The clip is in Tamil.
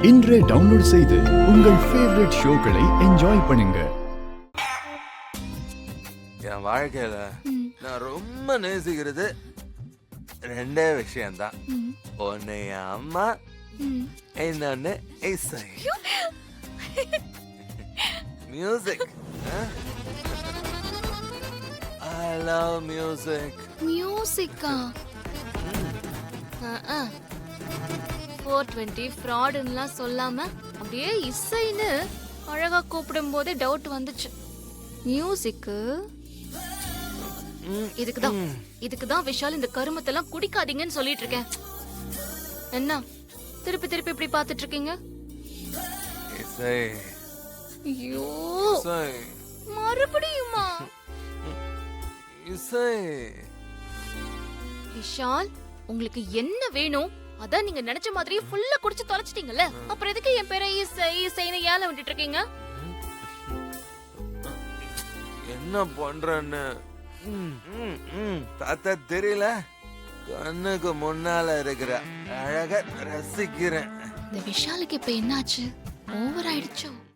இன்றே டவுன்லோட் செய்து உங்கள் ஃபேவரட் ஷோக்களை என்ஜாய் பண்ணுங்க. என் வாழ்க்கையில நான் ரொம்ப நேசிக்கிறது ரெண்டே விஷயம்தான். ஒன்னு என் அம்மா, இன்னொன்னு இசை, மியூசிக். I love music. மியூசிக்கா? 420 ஃப்ராடுன்னுலாம் சொல்லாம அப்படியே இசைன்னு அழகா கூப்பிடும் போதே டவுட் வந்துச்சு. மியூசிக்கு இதுக்குதான் விஷால் இந்த கருமத்தெல்லாம் குடிக்காதீங்கன்னு சொல்லிட்டு இருக்கேன். என்ன திருப்பி திருப்பி இப்படி பாத்துட்டு இருக்கீங்க? இசை, ஐயோ, இசை, மறுபடியுமா? இசை. விஷால், உங்களுக்கு என்ன வேணும்? அதான் நீங்க நினைச்ச மாதிரி ஃபுல்லா குடிச்சு தொலைச்சிட்டீங்கல்ல, அப்புறம் எதுக்கு என் பேரை இசை இசைன்னு ஏல விட்டுட்டு இருக்கீங்க? என்ன பண்றேன்னு தாத்தா தெரியல. கண்ணுக்கு முன்னால இருக்கிற அழக ரசிக்கிறேன். இந்த விஷாலுக்கு இப்ப என்னாச்சு? ஓவர் ஆயிடுச்சோ?